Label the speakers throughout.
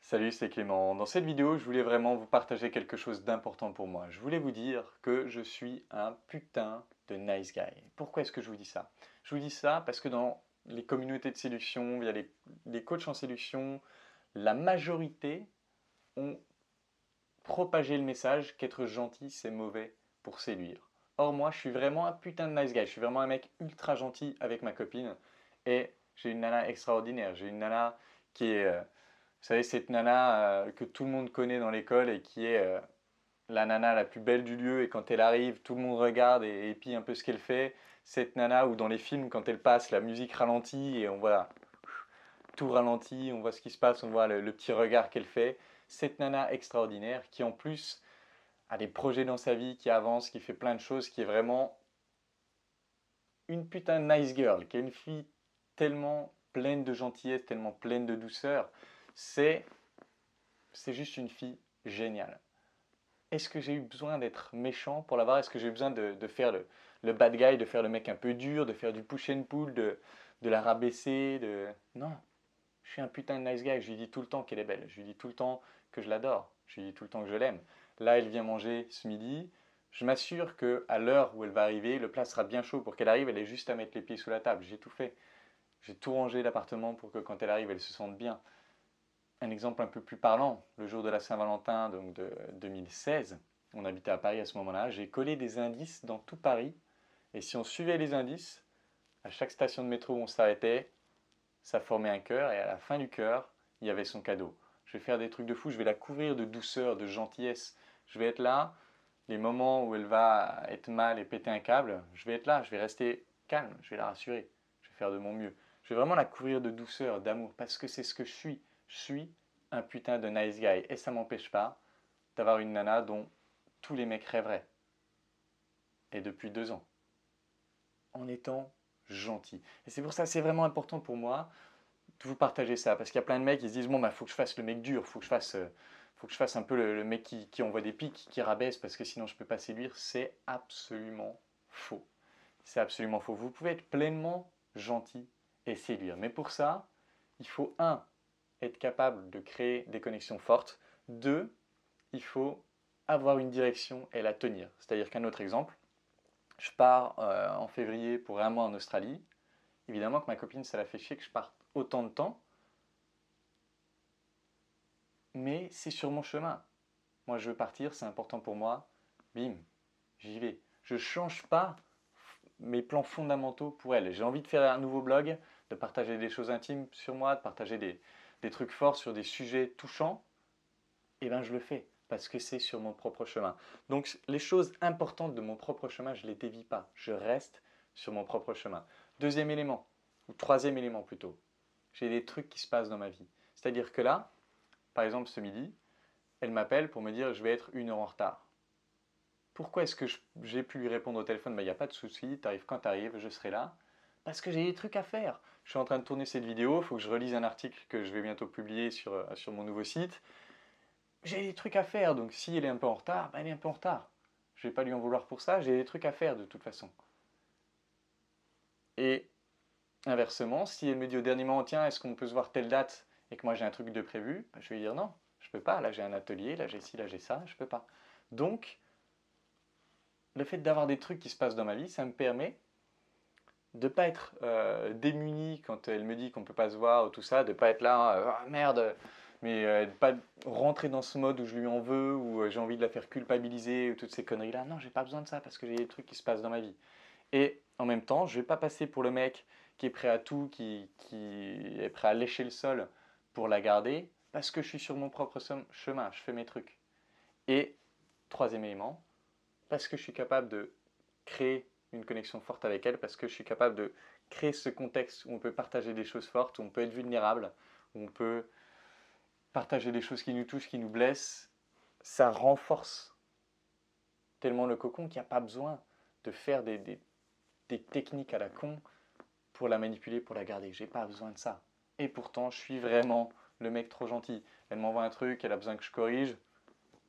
Speaker 1: Salut, c'est Clément. Dans cette vidéo, je voulais vraiment vous partager quelque chose d'important pour moi. Je voulais vous dire que je suis un putain de nice guy. Pourquoi est-ce que je vous dis ça? Je vous dis ça parce que dans les communautés de séduction, via les coachs en séduction, la majorité ont propagé le message qu'être gentil, c'est mauvais pour séduire. Or, moi, je suis vraiment un putain de nice guy. Je suis vraiment un mec ultra gentil avec ma copine. Et j'ai une nana extraordinaire. J'ai une nana qui est vous savez, cette nana que tout le monde connaît dans l'école et qui est la nana la plus belle du lieu. Et quand elle arrive, tout le monde regarde et épie un peu ce qu'elle fait. Cette nana où dans les films, quand elle passe, la musique ralentit et on voit tout ralenti, on voit ce qui se passe, on voit le petit regard qu'elle fait. Cette nana extraordinaire qui en plus a des projets dans sa vie, qui avance, qui fait plein de choses, qui est vraiment une putain de nice girl, qui est une fille tellement pleine de gentillesse, tellement pleine de douceur. C'est c'est juste une fille géniale. Est-ce que j'ai eu besoin d'être méchant pour l'avoir? Est-ce que j'ai eu besoin de faire le bad guy, de faire le mec un peu dur, de faire du push and pull, de la rabaisser Non, je suis un putain de nice guy. Je lui dis tout le temps qu'elle est belle. Je lui dis tout le temps que je l'adore. Je lui dis tout le temps que je l'aime. Là, elle vient manger ce midi. Je m'assure qu'à l'heure où elle va arriver, le plat sera bien chaud pour qu'elle arrive. Elle ait juste à mettre les pieds sous la table. J'ai tout fait. J'ai tout rangé l'appartement pour que quand elle arrive, elle se sente bien. Un exemple un peu plus parlant, le jour de la Saint-Valentin, donc de 2016, on habitait à Paris à ce moment-là, j'ai collé des indices dans tout Paris, et si on suivait les indices, à chaque station de métro où on s'arrêtait, ça formait un cœur, et à la fin du cœur, il y avait son cadeau. Je vais faire des trucs de fou, je vais la couvrir de douceur, de gentillesse. Je vais être là, les moments où elle va être mal et péter un câble, je vais être là, je vais rester calme, je vais la rassurer, je vais faire de mon mieux. Je vais vraiment la couvrir de douceur, d'amour, parce que c'est ce que je suis. Je suis un putain de nice guy. Et ça m'empêche pas d'avoir une nana dont tous les mecs rêveraient. Et depuis 2 ans. En étant gentil. Et c'est pour ça, c'est vraiment important pour moi de vous partager ça. Parce qu'il y a plein de mecs qui se disent, bon, bah, faut que je fasse le mec dur, faut que je fasse un peu le mec qui envoie des pics, qui rabaisse, parce que sinon je ne peux pas séduire. C'est absolument faux. C'est absolument faux. Vous pouvez être pleinement gentil et séduire. Mais pour ça, il faut, un, être capable de créer des connexions fortes. Deux, il faut avoir une direction et la tenir. C'est-à-dire qu'un autre exemple, je pars en février pour un mois en Australie. Évidemment que ma copine, ça la fait chier que je parte autant de temps, mais c'est sur mon chemin. Moi, je veux partir, c'est important pour moi. Bim, j'y vais. Je ne change pas mes plans fondamentaux pour elle. J'ai envie de faire un nouveau blog, de partager des choses intimes sur moi, de partager des trucs forts sur des sujets touchants. Eh bien, je le fais parce que c'est sur mon propre chemin. Donc, les choses importantes de mon propre chemin, je ne les dévie pas. Je reste sur mon propre chemin. Deuxième élément, ou troisième élément plutôt, j'ai des trucs qui se passent dans ma vie. C'est-à-dire que là, par exemple, ce midi, elle m'appelle pour me dire je vais être 1 heure en retard. Pourquoi est-ce que j'ai pu lui répondre au téléphone? Il n'y a pas de souci, tu arrives quand tu arrives, je serai là. Parce que j'ai des trucs à faire. Je suis en train de tourner cette vidéo, il faut que je relise un article que je vais bientôt publier sur mon nouveau site. J'ai des trucs à faire, donc si elle est un peu en retard, ben elle est un peu en retard. Je ne vais pas lui en vouloir pour ça, j'ai des trucs à faire de toute façon. Et inversement, si elle me dit au dernier moment, tiens, est-ce qu'on peut se voir telle date et que moi j'ai un truc de prévu, ben je vais lui dire non, je peux pas, là j'ai un atelier, là j'ai ci, là j'ai ça, je peux pas. Donc, le fait d'avoir des trucs qui se passent dans ma vie, ça me permet de ne pas être démuni quand elle me dit qu'on ne peut pas se voir ou tout ça, de ne pas être là, ah, merde, mais de ne pas rentrer dans ce mode où je lui en veux, où j'ai envie de la faire culpabiliser, ou toutes ces conneries-là. Non, j'ai pas besoin de ça parce que j'ai des trucs qui se passent dans ma vie. Et en même temps, je ne vais pas passer pour le mec qui est prêt à tout, qui est prêt à lécher le sol pour la garder, parce que je suis sur mon propre chemin, je fais mes trucs. Et troisième élément, parce que je suis capable de créer une connexion forte avec elle, parce que je suis capable de créer ce contexte où on peut partager des choses fortes, où on peut être vulnérable, où on peut partager des choses qui nous touchent, qui nous blessent. Ça renforce tellement le cocon qu'il n'y a pas besoin de faire des techniques à la con pour la manipuler, pour la garder. J'ai pas besoin de ça. Et pourtant, je suis vraiment le mec trop gentil. Elle m'envoie un truc, elle a besoin que je corrige.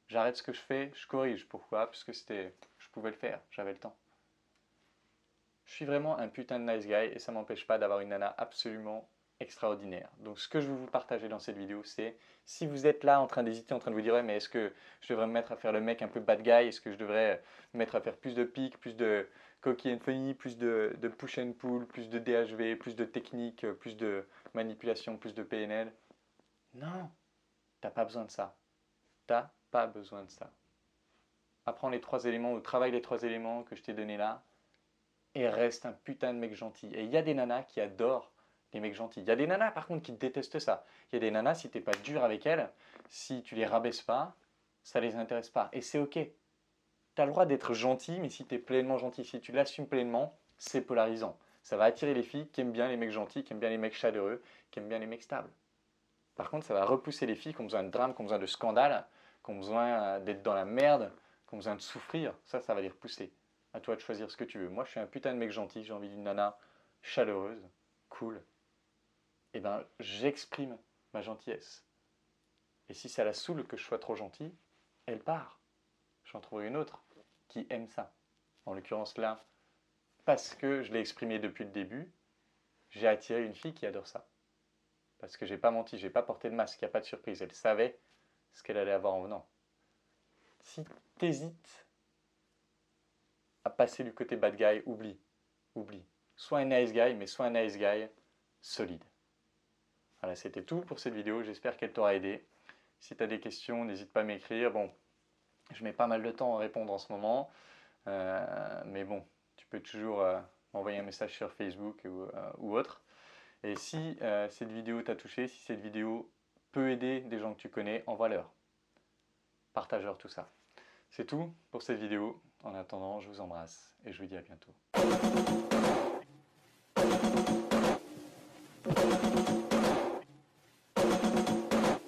Speaker 1: J'arrête ce que je fais, je corrige. Pourquoi? Parce que je pouvais le faire, j'avais le temps. Je suis vraiment un putain de nice guy et ça m'empêche pas d'avoir une nana absolument extraordinaire. Donc ce que je veux vous partager dans cette vidéo, c'est si vous êtes là en train d'hésiter, en train de vous dire ouais, mais est-ce que je devrais me mettre à faire le mec un peu bad guy, est-ce que je devrais me mettre à faire plus de pique, plus de coquille and funny, plus de push and pull, plus de DHV, plus de technique, plus de manipulation, plus de PNL. Non, t'as pas besoin de ça. T'as pas besoin de ça. Apprends les 3 éléments ou travaille les 3 éléments que je t'ai donnés là et reste un putain de mec gentil. Et il y a des nanas qui adorent les mecs gentils. Il y a des nanas par contre qui détestent ça. Il y a des nanas, si t'es pas dur avec elles, si tu les rabaisses pas, ça les intéresse pas. Et c'est ok. Tu as le droit d'être gentil, mais si tu es pleinement gentil, si tu l'assumes pleinement, c'est polarisant. Ça va attirer les filles qui aiment bien les mecs gentils, qui aiment bien les mecs chaleureux, qui aiment bien les mecs stables. Par contre, ça va repousser les filles qui ont besoin de drame, qui ont besoin de scandale, qui ont besoin d'être dans la merde, qui ont besoin de souffrir. Ça va les repousser. À toi de choisir ce que tu veux. Moi, je suis un putain de mec gentil, j'ai envie d'une nana chaleureuse, cool. Et ben, j'exprime ma gentillesse. Et si ça la saoule que je sois trop gentil, elle part. J'en trouverai une autre qui aime ça. En l'occurrence là, parce que je l'ai exprimé depuis le début, j'ai attiré une fille qui adore ça. Parce que j'ai pas menti, j'ai pas porté de masque, il n'y a pas de surprise. Elle savait ce qu'elle allait avoir en venant. Si t'hésites à passer du côté bad guy, oublie. Sois un nice guy, mais sois un nice guy solide. Voilà, c'était tout pour cette vidéo. J'espère qu'elle t'aura aidé. Si tu as des questions, n'hésite pas à m'écrire. Bon, je mets pas mal de temps à répondre en ce moment. Mais bon, tu peux toujours m'envoyer un message sur Facebook ou autre. Et si cette vidéo t'a touché, si cette vidéo peut aider des gens que tu connais, envoie-leur. Partage-leur tout ça. C'est tout pour cette vidéo. En attendant, je vous embrasse et je vous dis à bientôt.